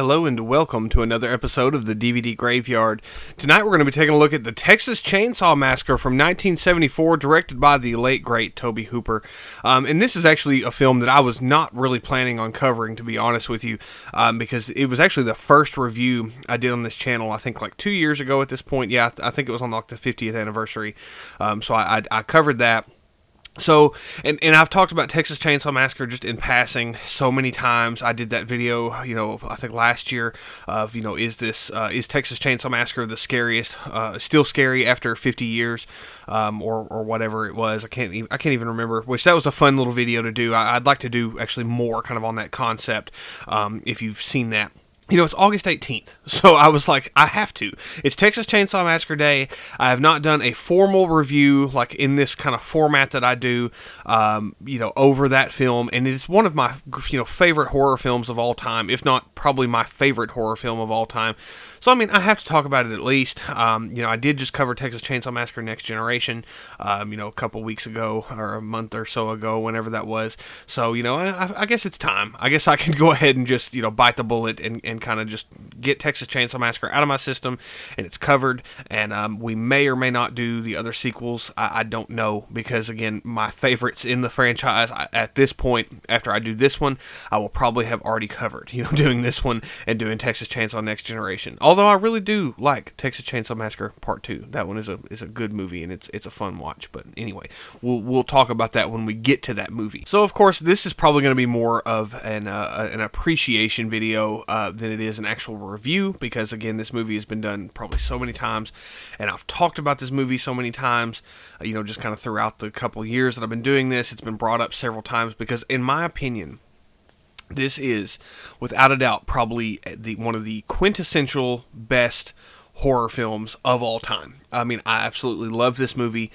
Hello and welcome to another episode of the DVD Graveyard. Tonight we're going to be taking a look at the Texas Chainsaw Massacre from 1974, directed by the late great Tobe Hooper. And this is actually a film that I was not really planning on covering, to be honest with you, because it was actually the first review I did on this channel, I think like 2 years ago at this point. Yeah, I think it was on like the 50th anniversary. So I covered that. So, and I've talked about Texas Chainsaw Massacre just in passing so many times. I did that video, I think last year of, is Texas Chainsaw Massacre the scariest, still scary after 50 years, or whatever it was. I can't even remember, which that was a fun little video to do. I'd like to do actually more kind of on that concept, if you've seen that. It's August 18th, so I was like, I have to. It's Texas Chainsaw Massacre Day. I have not done a formal review, like in this kind of format that I do, over that film, and it's one of my, favorite horror films of all time, if not probably my favorite horror film of all time. So, I have to talk about it at least. I did just cover Texas Chainsaw Massacre Next Generation, a couple weeks ago, or a month or so ago, whenever that was. So, I guess it's time. I guess I can go ahead and just, bite the bullet and kind of just get Texas Chainsaw Massacre out of my system, and it's covered, and we may or may not do the other sequels. I don't know, because again, my favorites in the franchise, at this point, after I do this one, I will probably have already covered, doing this one and doing Texas Chainsaw Next Generation. Although I really do like Texas Chainsaw Massacre Part 2. That one is a good movie, and it's a fun watch. But anyway, we'll talk about that when we get to that movie. So of course, this is probably going to be more of an appreciation video than it is an actual review, because again, this movie has been done probably so many times, and I've talked about this movie so many times, just kind of throughout the couple years that I've been doing this. It's been brought up several times because, in my opinion, this is, without a doubt, probably one of the quintessential best horror films of all time. I absolutely love this movie.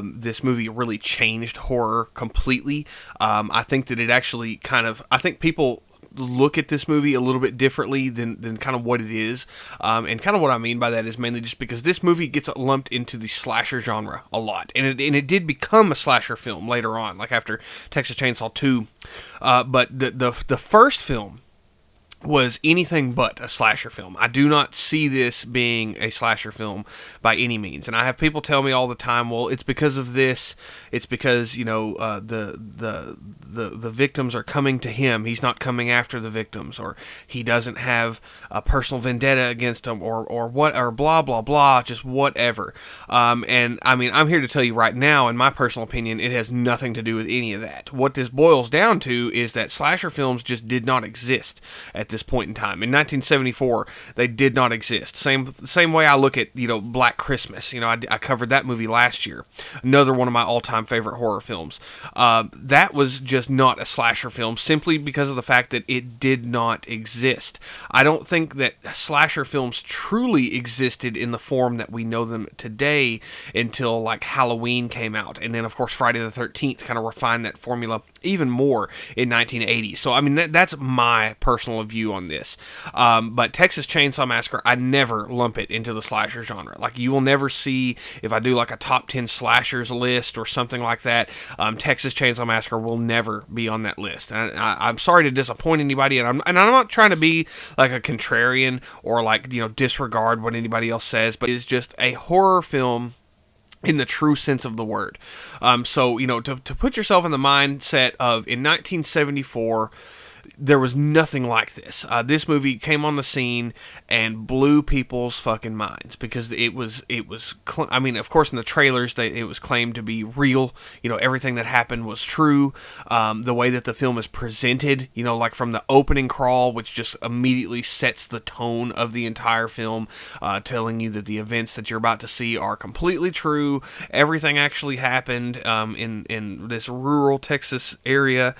This movie really changed horror completely. I think that it actually I think people look at this movie a little bit differently than kind of what it is, and kind of what I mean by that is mainly just because this movie gets lumped into the slasher genre a lot, and it did become a slasher film later on, like after Texas Chainsaw 2, but the first film was anything but a slasher film. I do not see this being a slasher film by any means. And I have people tell me all the time, well, it's because of this. It's because, the victims are coming to him. He's not coming after the victims, or he doesn't have a personal vendetta against them, or blah, blah, blah, just whatever. And I'm here to tell you right now, in my personal opinion, it has nothing to do with any of that. What this boils down to is that slasher films just did not exist at this point in time. In 1974, they did not exist. Same way I look at, Black Christmas. I covered that movie last year. Another one of my all-time favorite horror films. That was just not a slasher film, simply because of the fact that it did not exist. I don't think that slasher films truly existed in the form that we know them today until like Halloween came out. And then, of course, Friday the 13th kind of refined that formula even more in 1980. So, that's my personal view on this. But Texas Chainsaw Massacre, I never lump it into the slasher genre. Like, you will never see, if I do like a top 10 slashers list or something like that, Texas Chainsaw Massacre will never be on that list. And I'm sorry to disappoint anybody, and I'm not trying to be like a contrarian or like, disregard what anybody else says, but it's just a horror film in the true sense of the word. So, to put yourself in the mindset of, in 1974, there was nothing like this. This movie came on the scene and blew people's fucking minds, because it was. Of course, in the trailers, it was claimed to be real. Everything that happened was true. The way that the film is presented, like from the opening crawl, which just immediately sets the tone of the entire film, telling you that the events that you're about to see are completely true. Everything actually happened in this rural Texas area.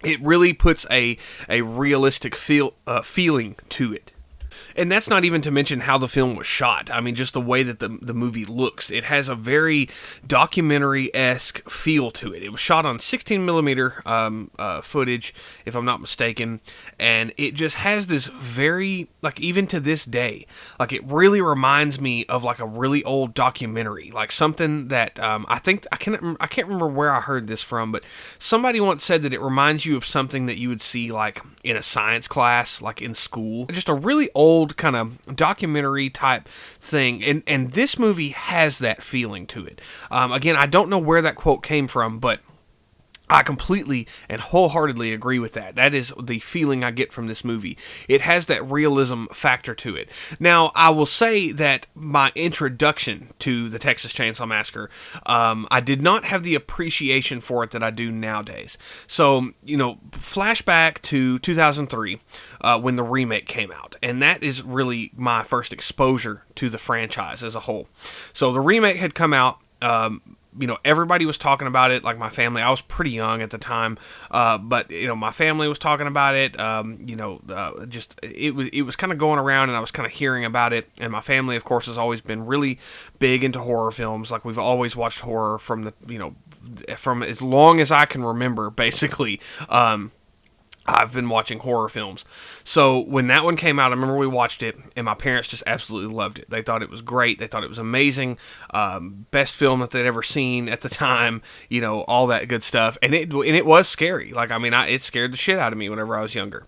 It really puts a realistic feeling to it. And that's not even to mention how the film was shot. I mean, just the way that the movie looks. It has a very documentary-esque feel to it. It was shot on 16 millimeter footage, if I'm not mistaken, and it just has this very, like, even to this day, like, it really reminds me of like a really old documentary, like something that I think I can't remember where I heard this from, but somebody once said that it reminds you of something that you would see like in a science class, like in school. Just a really old kind of documentary type thing, and this movie has that feeling to it. Again, I don't know where that quote came from, but I completely and wholeheartedly agree with that. That is the feeling I get from this movie. It has that realism factor to it. Now, I will say that my introduction to the Texas Chainsaw Massacre, I did not have the appreciation for it that I do nowadays. So, flashback to 2003 when the remake came out. And that is really my first exposure to the franchise as a whole. So the remake had come out. Everybody was talking about it, like my family. I was pretty young at the time, but my family was talking about it. It was kind of going around, and I was kind of hearing about it. And my family, of course, has always been really big into horror films. Like, we've always watched horror from from as long as I can remember, basically. I've been watching horror films. So when that one came out, I remember we watched it, and my parents just absolutely loved it. They thought it was great. They thought it was amazing. Best film that they'd ever seen at the time, all that good stuff. And it was scary. Like, I mean, it scared the shit out of me whenever I was younger.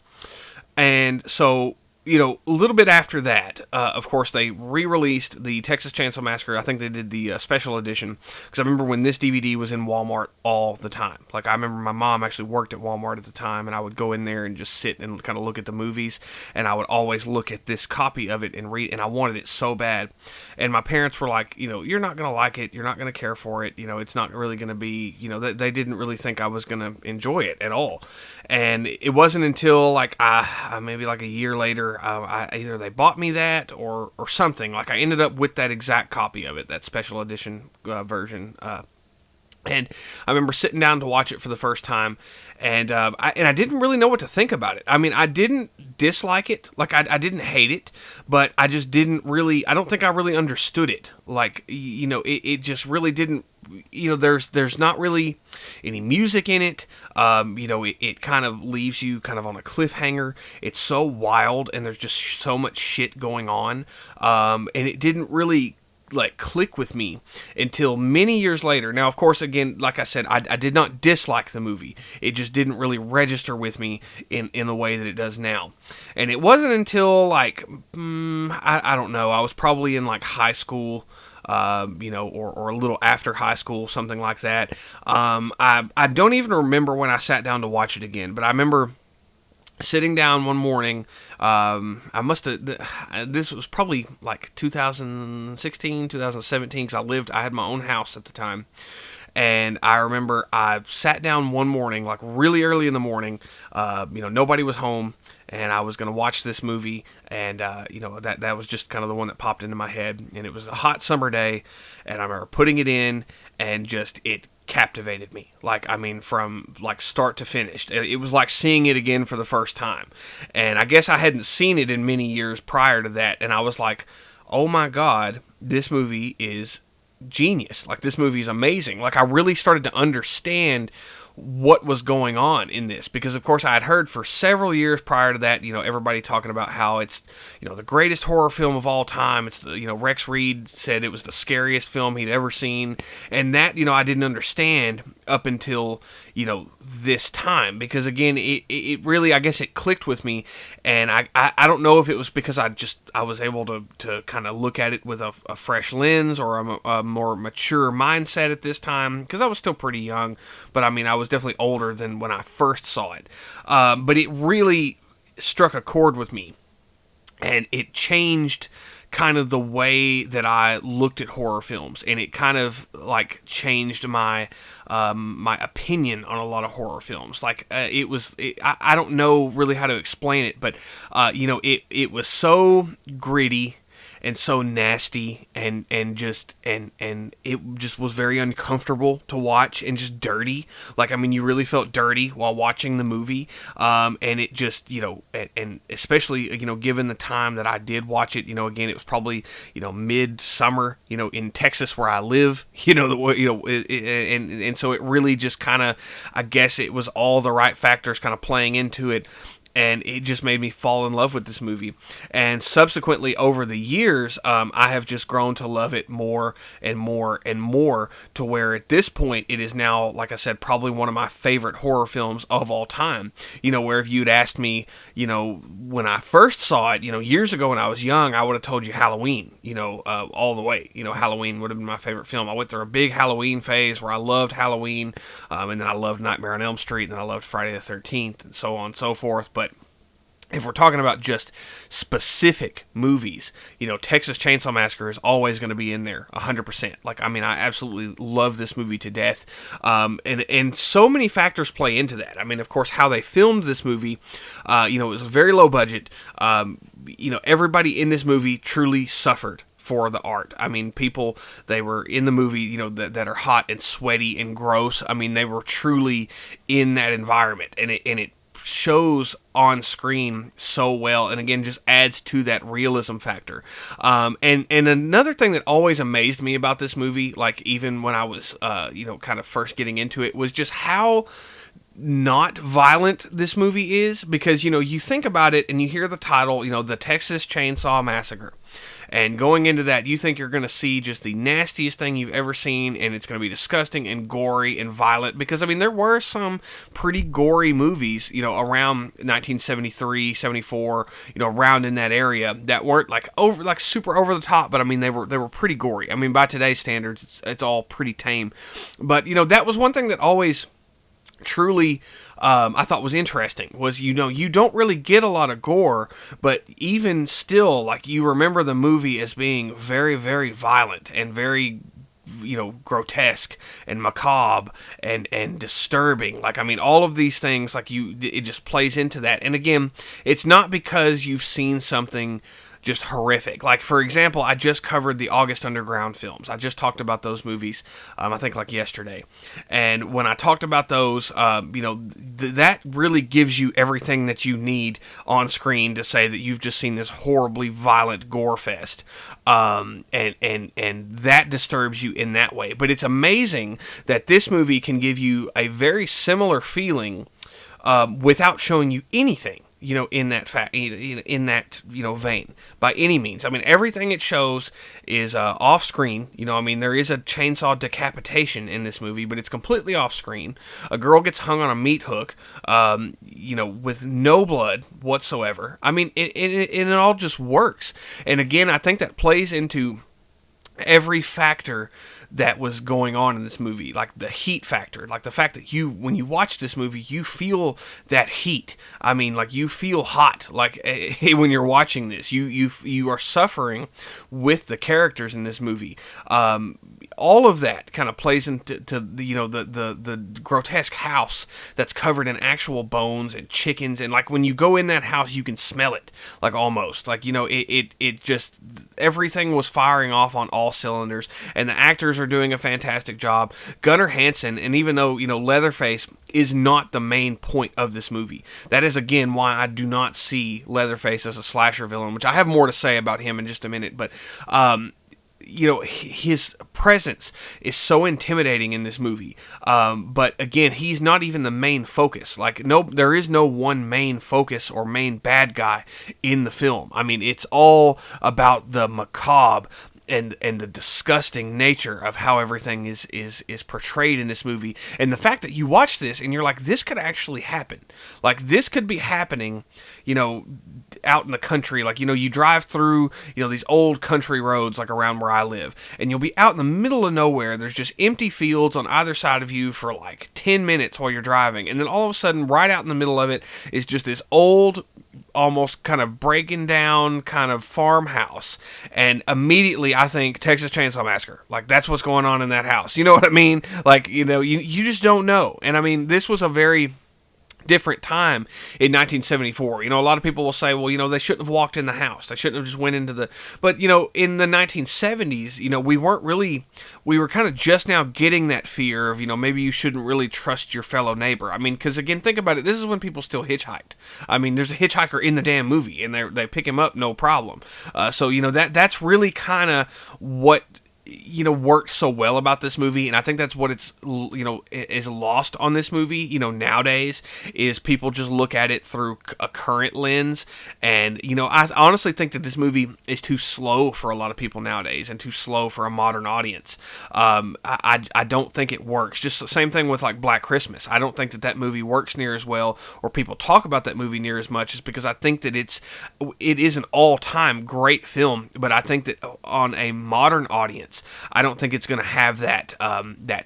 And so, a little bit after that, of course, they re-released the Texas Chainsaw Massacre. I think they did the special edition, because I remember when this DVD was in Walmart all the time. Like, I remember my mom actually worked at Walmart at the time, and I would go in there and just sit and kind of look at the movies, and I would always look at this copy of it and read, and I wanted it so bad. And my parents were like, you're not going to like it, you're not going to care for it, it's not really going to be, they didn't really think I was going to enjoy it at all. And it wasn't until like maybe like a year later, either they bought me that or something. Like, I ended up with that exact copy of it, that special edition version. And I remember sitting down to watch it for the first time, and I didn't really know what to think about it. I mean, I didn't dislike it, like I didn't hate it, but I just didn't really. I don't think I really understood it. Like, it just really didn't. There's not really any music in it. It kind of leaves you kind of on a cliffhanger. It's so wild, and there's just so much shit going on, and it didn't really like click with me until many years later. Now, of course, again, like I said, I did not dislike the movie. It just didn't really register with me in the way that it does now. And it wasn't until like I don't know, I was probably in like high school, or a little after high school, something like that. I don't even remember when I sat down to watch it again, but I remember sitting down one morning. This was probably like 2016, 2017, because I had my own house at the time. And I remember I sat down one morning, like really early in the morning, nobody was home, and I was going to watch this movie, and, that was just kind of the one that popped into my head. And it was a hot summer day, and I remember putting it in, and just, it captivated me. Like, I mean, from like start to finish. It was like seeing it again for the first time. And I guess I hadn't seen it in many years prior to that, and I was like, oh my God, this movie is genius. Like, this movie is amazing. Like, I really started to understand what was going on in this, because of course I had heard for several years prior to that, everybody talking about how it's, the greatest horror film of all time. It's the, Rex Reed said it was the scariest film he'd ever seen, and that, I didn't understand up until, this time, because again, it really, I guess it clicked with me, and I don't know if it was because I was able to kind of look at it with a fresh lens, or a more mature mindset at this time, because I was still pretty young, but I mean, I was definitely older than when I first saw it. But it really struck a chord with me, and it changed kind of the way that I looked at horror films, and it kind of like changed my my opinion on a lot of horror films. Like, I don't know really how to explain it, but it was so gritty, and so nasty, and it just was very uncomfortable to watch, and just dirty. Like, I mean, you really felt dirty while watching the movie. And it just, and especially, given the time that I did watch it, again, it was probably, midsummer, in Texas where I live, and so it really just kind of, I guess it was all the right factors kind of playing into it, and it just made me fall in love with this movie. And subsequently, over the years, I have just grown to love it more and more and more, to where at this point it is now, like I said, probably one of my favorite horror films of all time. Where if you'd asked me, when I first saw it, years ago when I was young, I would have told you Halloween, all the way. Halloween would have been my favorite film. I went through a big Halloween phase where I loved Halloween, and then I loved Nightmare on Elm Street, and then I loved Friday the 13th, and so on and so forth. But if we're talking about just specific movies, Texas Chainsaw Massacre is always going to be in there, 100%. Like, I mean, I absolutely love this movie to death, and so many factors play into that. I mean, of course, how they filmed this movie, it was a very low budget. Everybody in this movie truly suffered for the art. I mean, people, they were in the movie, that are hot and sweaty and gross. I mean, they were truly in that environment, and it shows on screen so well, and again just adds to that realism factor. And another thing that always amazed me about this movie, like even when I was kind of first getting into it, was just how not violent this movie is. Because you think about it and you hear the title, the Texas Chainsaw Massacre, and going into that, you think you're going to see just the nastiest thing you've ever seen, and it's going to be disgusting and gory and violent. Because, I mean, there were some pretty gory movies, around 1973, 74, around in that area, that weren't super over the top, but I mean, they were pretty gory. I mean, by today's standards, it's all pretty tame. But, that was one thing that always truly I thought was interesting, was you don't really get a lot of gore, but even still, like, you remember the movie as being very, very violent and very grotesque and macabre and disturbing. Like, I mean, all of these things, like, it just plays into that. And again, it's not because you've seen something just horrific. Like, for example, I just covered the August Underground films. I just talked about those movies, I think like yesterday. And when I talked about those, that really gives you everything that you need on screen to say that you've just seen this horribly violent gore fest. And that disturbs you in that way. But it's amazing that this movie can give you a very similar feeling without showing you anything, in that vein, by any means. I mean, everything it shows is off screen. I mean, there is a chainsaw decapitation in this movie, but it's completely off screen. A girl gets hung on a meat hook, with no blood whatsoever. I mean, it all just works. And again, I think that plays into every factor that was going on in this movie, like the heat factor, like the fact that when you watch this movie, you feel that heat. I mean, like, you feel hot, like, when you're watching this, you are suffering with the characters in this movie. All of that kind of plays into the grotesque house that's covered in actual bones and chickens, and like when you go in that house, you can smell it, like, almost like, it just, everything was firing off on all cylinders, and the actors are doing a fantastic job. Gunnar Hansen, and even though Leatherface is not the main point of this movie, that is again why I do not see Leatherface as a slasher villain, which I have more to say about him in just a minute. But his presence is so intimidating in this movie. But again, he's not even the main focus. Like, there is no one main focus or main bad guy in the film. I mean, it's all about the macabre and the disgusting nature of how everything is portrayed in this movie. And the fact that you watch this and you're like, this could actually happen. Like, this could be happening, out in the country. Like, you drive through, these old country roads, like around where I live, and you'll be out in the middle of nowhere. There's just empty fields on either side of you for like 10 minutes while you're driving. And then all of a sudden, right out in the middle of it is just this old, almost kind of breaking down kind of farmhouse, and immediately I think Texas Chainsaw Massacre. Like, that's what's going on in that house. You know what I mean? Like, you just don't know. And I mean, this was a very different time in 1974. A lot of people will say, well, they shouldn't have walked in the house. They shouldn't have just went into the. But in the 1970s, we were kind of just now getting that fear of, maybe you shouldn't really trust your fellow neighbor. I mean, because again, think about it. This is when people still hitchhiked. I mean, there's a hitchhiker in the damn movie, and they pick him up, no problem. So that's really kind of what worked so well about this movie, and I think that's what it's is lost on this movie nowadays, is people just look at it through a current lens. And I honestly think that this movie is too slow for a lot of people nowadays, and too slow for a modern audience. I don't think it works. Just the same thing with like Black Christmas. I don't think that movie works near as well, or people talk about that movie near as much, is because I think that it is an all-time great film, but I think that on a modern audience, I don't think it's going to have that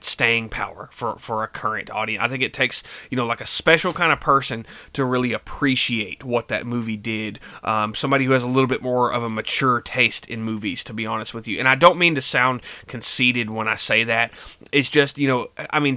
staying power for a current audience. I think it takes like a special kind of person to really appreciate what that movie did. Somebody who has a little bit more of a mature taste in movies, to be honest with you. And I don't mean to sound conceited when I say that. It's just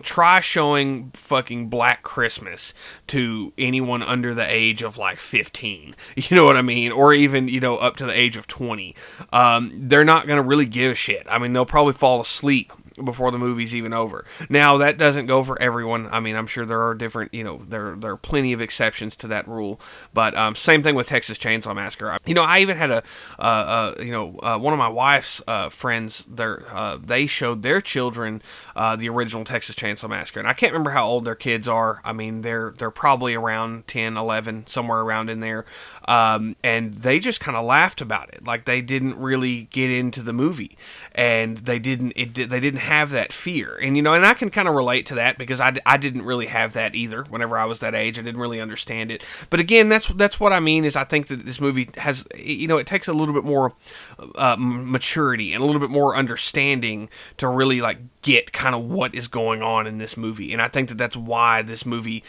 try showing fucking Black Christmas to anyone under the age of like 15. You know what I mean? Or even up to the age of 20. They're not going to really give a shit. I mean, they'll probably fall asleep before the movie's even over. Now, that doesn't go for everyone. I mean, I'm sure there are different, there are plenty of exceptions to that rule. But same thing with Texas Chainsaw Massacre. I even had one of my wife's friends, they showed their children the original Texas Chainsaw Massacre. And I can't remember how old their kids are. I mean, they're probably around 10, 11, somewhere around in there. And they just kind of laughed about it. Like, they didn't really get into the movie. And they didn't have that fear. And and I can kind of relate to that, because I didn't really have that either whenever I was that age. I didn't really understand it. But again, that's what I mean, is I think that this movie has, it takes a little bit more maturity and a little bit more understanding to really like get kind of what is going on in this movie. And I think that that's why this movie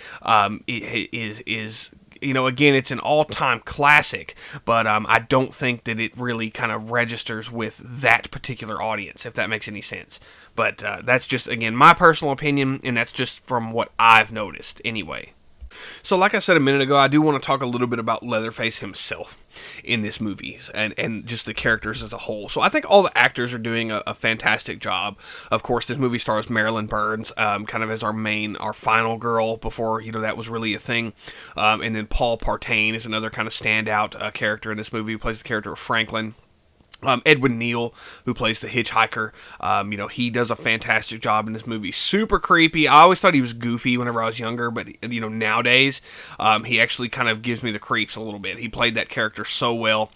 is again, it's an all-time classic, but I don't think that it really kind of registers with that particular audience, if that makes any sense. But that's just, again, my personal opinion, and that's just from what I've noticed anyway. So like I said a minute ago, I do want to talk a little bit about Leatherface himself in this movie, and just the characters as a whole. So I think all the actors are doing a fantastic job. Of course, this movie stars Marilyn Burns, kind of as our final girl before, that was really a thing. And then Paul Partain is another kind of standout character in this movie, who plays the character of Franklin. Edwin Neal, who plays the hitchhiker, he does a fantastic job in this movie. Super creepy. I always thought he was goofy whenever I was younger, but nowadays he actually kind of gives me the creeps a little bit. He played that character so well.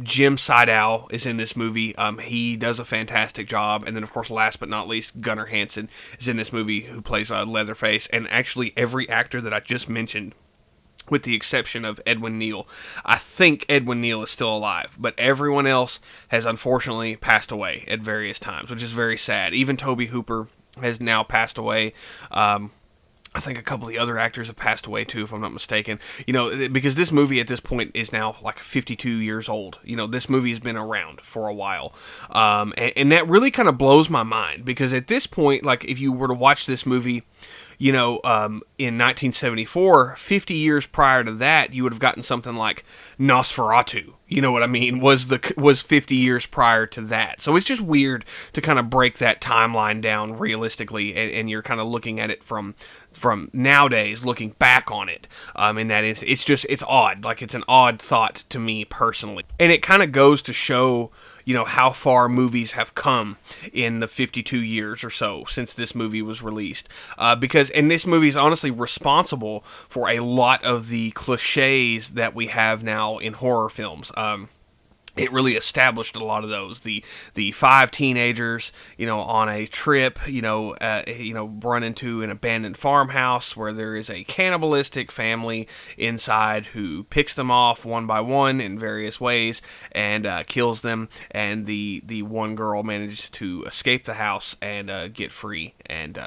Jim Seidow is in this movie. He does a fantastic job. And then, of course, last but not least, Gunnar Hansen is in this movie, who plays Leatherface. And actually, every actor that I just mentioned, with the exception of Edwin Neal. I think Edwin Neal is still alive, but everyone else has unfortunately passed away at various times, which is very sad. Even Tobe Hooper has now passed away. I think a couple of the other actors have passed away too, if I'm not mistaken. Because this movie at this point is now like 52 years old. This movie has been around for a while. And that really kind of blows my mind, because at this point, like, if you were to watch this movie, in 1974, 50 years prior to that, you would have gotten something like Nosferatu. You know what I mean? Was 50 years prior to that. So it's just weird to kind of break that timeline down realistically, and you're kind of looking at it from nowadays, looking back on it. And that it's odd. Like, it's an odd thought to me personally, and it kind of goes to show how far movies have come in the 52 years or so since this movie was released. And this movie is honestly responsible for a lot of the cliches that we have now in horror films. It really established a lot of those. The five teenagers, on a trip, run into an abandoned farmhouse where there is a cannibalistic family inside who picks them off one by one in various ways and kills them. And the one girl manages to escape the house and get free. And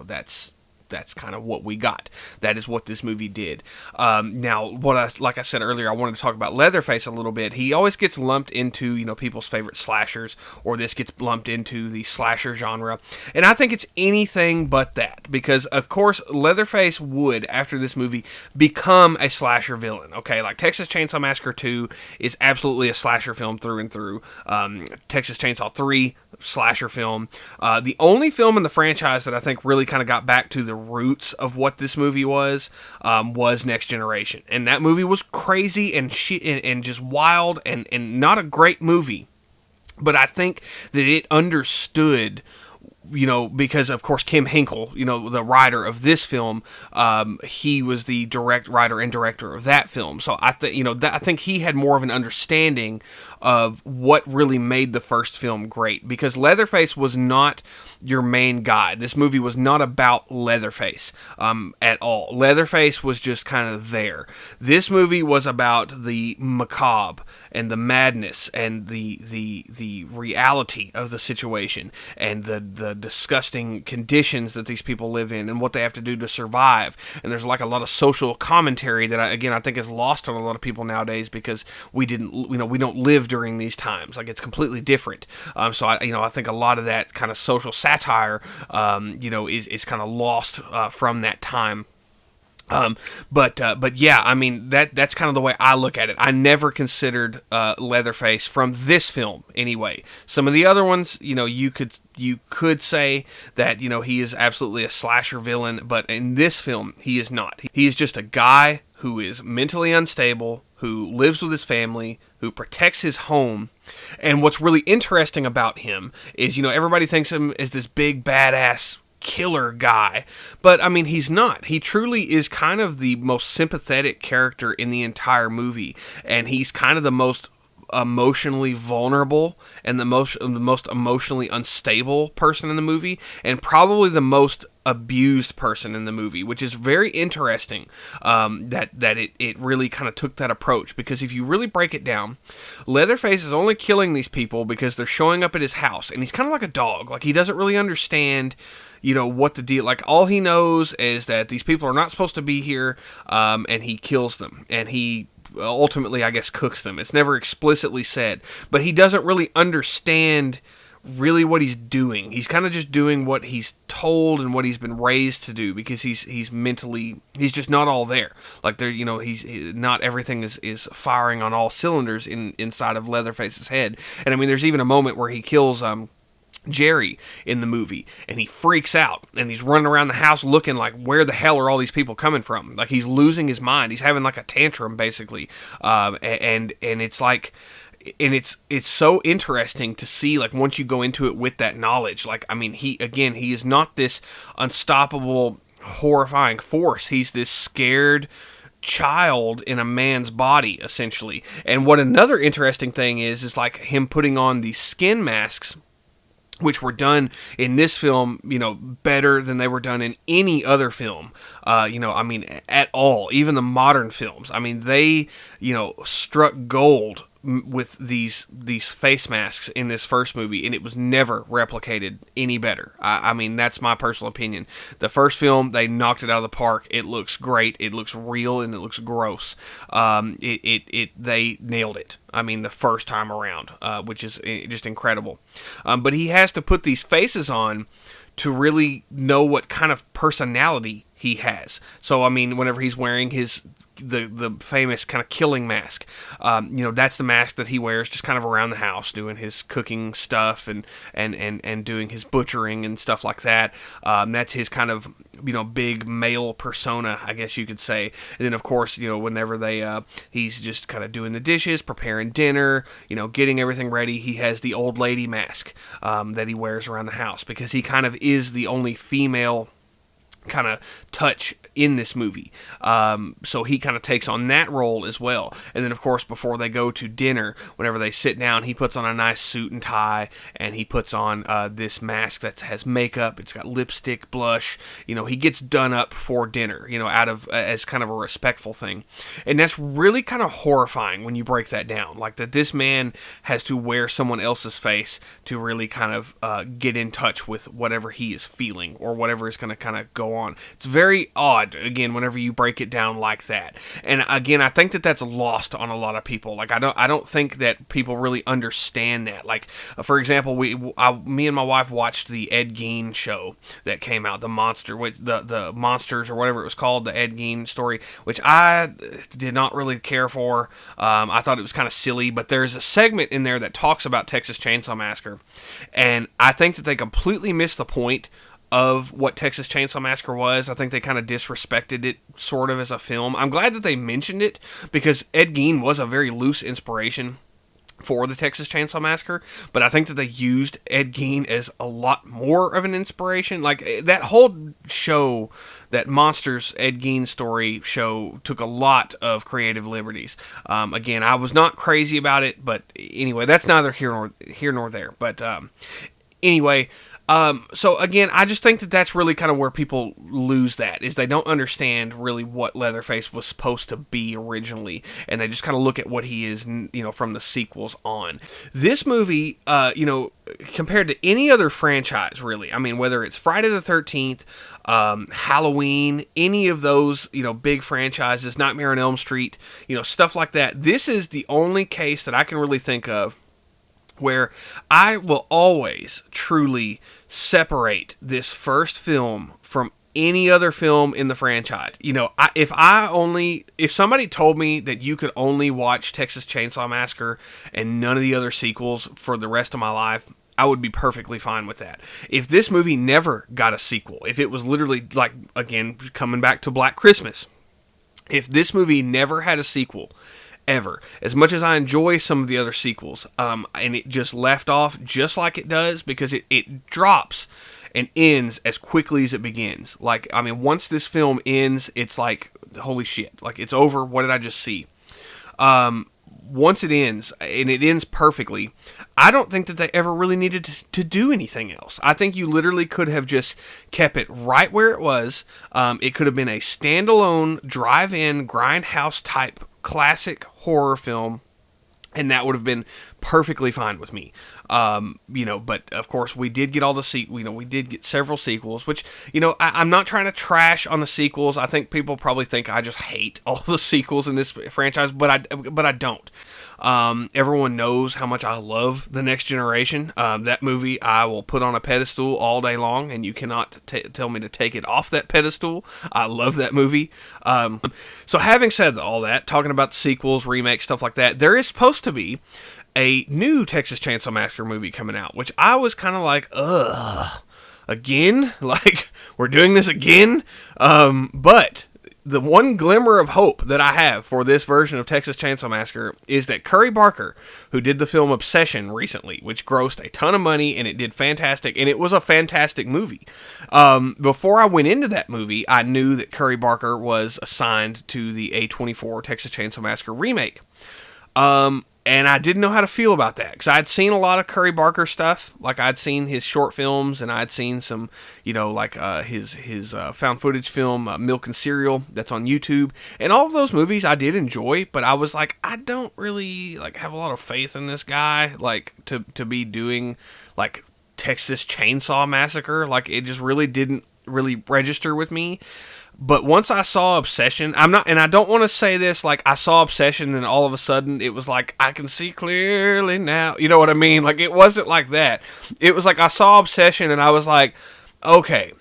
that's that's kind of what we got. That is what this movie did. Now, like I said earlier, I wanted to talk about Leatherface a little bit. He always gets lumped into, people's favorite slashers, or this gets lumped into the slasher genre. And I think it's anything but that, because of course Leatherface would, after this movie, become a slasher villain. Okay, like Texas Chainsaw Massacre 2 is absolutely a slasher film through and through. Texas Chainsaw 3, slasher film. The only film in the franchise that I think really kind of got back to the roots of what this movie was Next Generation. And that movie was crazy and just wild and not a great movie. But I think that it understood, because of course Kim Hinkle, the writer of this film, he was the writer and director of that film. So I think he had more of an understanding of what really made the first film great, because Leatherface was not your main guy. This movie was not about Leatherface at all. Leatherface was just kind of there. This movie was about the macabre and the madness and the reality of the situation, and the disgusting conditions that these people live in and what they have to do to survive. And there's like a lot of social commentary that I think is lost on a lot of people nowadays, because we don't live during these times. Like, it's completely different. So I think a lot of that kind of social satire is kind of lost from that time. But yeah, I mean, that's kind of the way I look at it. I never considered Leatherface from this film anyway. Some of the other ones, you could say that he is absolutely a slasher villain, but in this film he is not. He is just a guy who is mentally unstable, who lives with his family, who protects his home. And what's really interesting about him is, everybody thinks of him as this big badass killer guy, but I mean, he's not. He truly is kind of the most sympathetic character in the entire movie, and he's kind of the most emotionally vulnerable and the most emotionally unstable person in the movie, and probably the most abused person in the movie, which is very interesting. That it really kind of took that approach, because if you really break it down, Leatherface is only killing these people because they're showing up at his house, and he's kind of like a dog. Like, he doesn't really understand what the deal. Like, all he knows is that these people are not supposed to be here, and he kills them, and he ultimately, I guess, cooks them. It's never explicitly said, but he doesn't really understand really what he's doing. He's kind of just doing what he's told and what he's been raised to do, because he's just not all there. Like, there, he's not everything is firing on all cylinders inside of Leatherface's head. And I mean, there's even a moment where he kills Jerry in the movie, and he freaks out, and he's running around the house looking like, where the hell are all these people coming from? Like, he's losing his mind. He's having like a tantrum, basically. And it's like, and it's so interesting to see, like, once you go into it with that knowledge. Like, I mean, he is not this unstoppable, horrifying force. He's this scared child in a man's body, essentially. And what another interesting thing is like him putting on these skin masks, which were done in this film, better than they were done in any other film, I mean, at all. Even the modern films, I mean, they, struck gold with these face masks in this first movie, and it was never replicated any better. I mean, that's my personal opinion. The first film, they knocked it out of the park. It looks great. It looks real, and it looks gross. They nailed it. I mean, the first time around, which is just incredible. But he has to put these faces on to really know what kind of personality he has. So, I mean, whenever he's wearing the famous kind of killing mask, that's the mask that he wears just kind of around the house, doing his cooking stuff and doing his butchering and stuff like that. That's his kind of big male persona, I guess you could say. And then, of course, whenever he's just kind of doing the dishes, preparing dinner, getting everything ready, he has the old lady mask that he wears around the house, because he kind of is the only female kind of touch in this movie. So he kind of takes on that role as well. And then, of course, before they go to dinner, whenever they sit down, he puts on a nice suit and tie, and he puts on this mask that has makeup. It's got lipstick, blush. He gets done up for dinner, out of as kind of a respectful thing. And that's really kind of horrifying when you break that down. Like, that this man has to wear someone else's face to really kind of get in touch with whatever he is feeling, or whatever is going to kind of go on. It's very odd, again, whenever you break it down like that. And again, I think that that's lost on a lot of people. Like, I don't think that people really understand that. Like, for example, me and my wife watched the Ed Gein show that came out, the Monsters or whatever it was called, the Ed Gein story, which I did not really care for. I thought it was kind of silly, but there's a segment in there that talks about Texas Chainsaw Massacre, and I think that they completely missed the point of what Texas Chainsaw Massacre was. I think they kind of disrespected it sort of as a film. I'm glad that they mentioned it, because Ed Gein was a very loose inspiration for the Texas Chainsaw Massacre, but I think that they used Ed Gein as a lot more of an inspiration. Like, that whole show, that Monsters Ed Gein story show, took a lot of creative liberties. Again, I was not crazy about it, but anyway, that's neither here nor there. But anyway, so again, I just think that that's really kind of where people lose that, is they don't understand really what Leatherface was supposed to be originally, and they just kind of look at what he is, from the sequels on. This movie, compared to any other franchise, really, I mean, whether it's Friday the 13th, Halloween, any of those, big franchises, Nightmare on Elm Street, stuff like that, this is the only case that I can really think of where I will always truly separate this first film from any other film in the franchise. If somebody told me that you could only watch Texas Chainsaw Massacre and none of the other sequels for the rest of my life, I would be perfectly fine with that. If this movie never got a sequel, if it was literally, like, again, coming back to Black Christmas, if this movie never had a sequel, ever, as much as I enjoy some of the other sequels, and it just left off just like it does, because it drops and ends as quickly as it begins. Like, I mean, once this film ends, it's like, holy shit, like, it's over, what did I just see? Once it ends, and it ends perfectly, I don't think that they ever really needed to do anything else. I think you literally could have just kept it right where it was. It could have been a standalone, drive-in, grindhouse type classic horror film, and that would have been perfectly fine with me. But of course we did get we did get several sequels, which, I'm not trying to trash on the sequels. I think people probably think I just hate all the sequels in this franchise, but I don't. Everyone knows how much I love The Next Generation. That movie I will put on a pedestal all day long, and you cannot tell me to take it off that pedestal. I love that movie. So having said all that, talking about the sequels, remakes, stuff like that, there is supposed to be a new Texas Chainsaw Massacre movie coming out, which I was kind of like, ugh, again? Like, we're doing this again? But the one glimmer of hope that I have for this version of Texas Chainsaw Massacre is that Curry Barker, who did the film Obsession recently, which grossed a ton of money, and it did fantastic, and it was a fantastic movie. Before I went into that movie, I knew that Curry Barker was assigned to the A24 Texas Chainsaw Massacre remake. And I didn't know how to feel about that, because I'd seen a lot of Curry Barker stuff. Like, I'd seen his short films, and I'd seen some, his found footage film, Milk and Cereal, that's on YouTube. And all of those movies I did enjoy, but I was like, I don't really, have a lot of faith in this guy, to be doing, Texas Chainsaw Massacre. It just really didn't really register with me. But once I saw Obsession, I don't want to say this I saw Obsession and all of a sudden it was like, I can see clearly now. You know what I mean? It wasn't like that. It was like I saw Obsession and I was like, okay,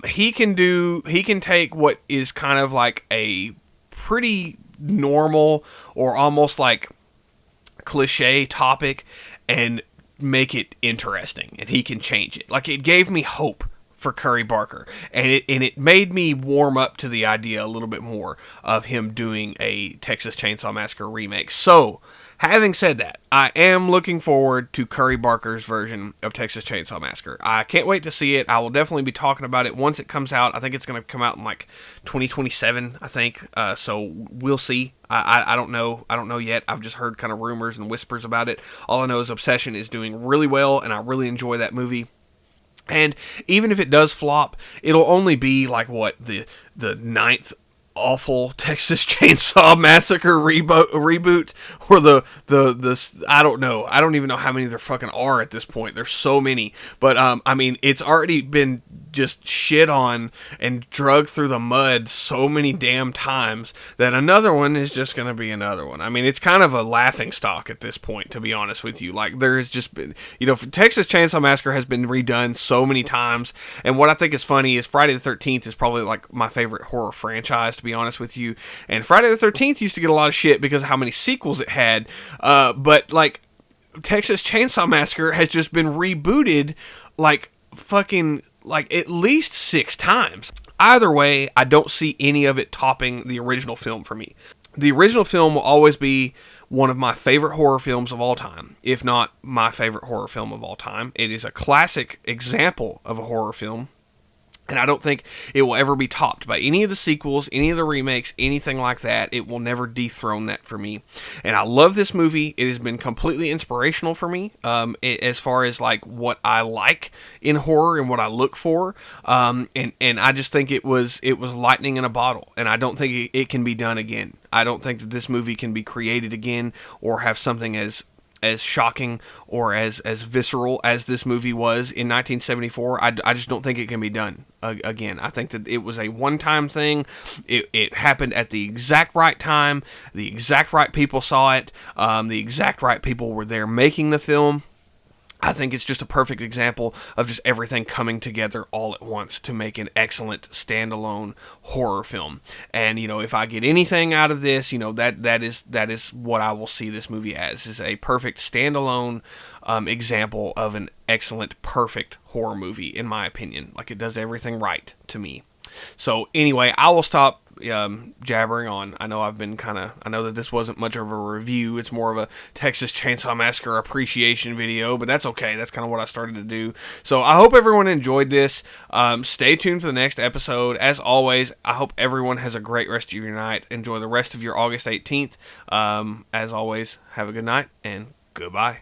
he can take what is kind of like a pretty normal or almost cliche topic and make it interesting, and he can change it. It gave me hope for Curry Barker, and it made me warm up to the idea a little bit more of him doing a Texas Chainsaw Massacre remake. So, having said that, I am looking forward to Curry Barker's version of Texas Chainsaw Massacre. I can't wait to see it. I will definitely be talking about it once it comes out. I think it's going to come out in 2027, I think. So we'll see. I don't know. I don't know yet. I've just heard kind of rumors and whispers about it. All I know is Obsession is doing really well, and I really enjoy that movie. And even if it does flop, it'll only be the ninth awful Texas Chainsaw Massacre reboot or the I don't know. I don't even know how many there fucking are at this point. There's so many. But I mean, it's already been just shit on and drugged through the mud so many damn times that another one is just going to be another one. I mean, it's kind of a laughing stock at this point, to be honest with you. Like, there has just been, Texas Chainsaw Massacre has been redone so many times, and what I think is funny is Friday the 13th is probably like my favorite horror franchise, to be honest with you, and Friday the 13th used to get a lot of shit because of how many sequels it had, but like, Texas Chainsaw Massacre has just been rebooted like fucking like at least 6 times. Either way, I don't see any of it topping the original film for me. The original film will always be one of my favorite horror films of all time, if not my favorite horror film of all time. It is a classic example of a horror film, and I don't think it will ever be topped by any of the sequels, any of the remakes, anything like that. It will never dethrone that for me. And I love this movie. It has been completely inspirational for me, as far as like what I like in horror and what I look for. And I just think it was lightning in a bottle. And I don't think it can be done again. I don't think that this movie can be created again or have something as shocking or as visceral as this movie was in 1974. I just don't think it can be done again. I think that it was a one-time thing. It happened at the exact right time. The exact right people saw it. The exact right people were there making the film. I think it's just a perfect example of just everything coming together all at once to make an excellent standalone horror film. And if I get anything out of this, that is what I will see this movie as, is a perfect standalone example of an excellent, perfect horror movie, in my opinion. Like, it does everything right to me. So anyway, I will stop jabbering on. I know that this wasn't much of a review. It's more of a Texas Chainsaw Massacre appreciation video, but that's okay. That's kind of what I started to do. So I hope everyone enjoyed this. Stay tuned for the next episode. As always, I hope everyone has a great rest of your night. Enjoy the rest of your August 18th. As always, have a good night and goodbye.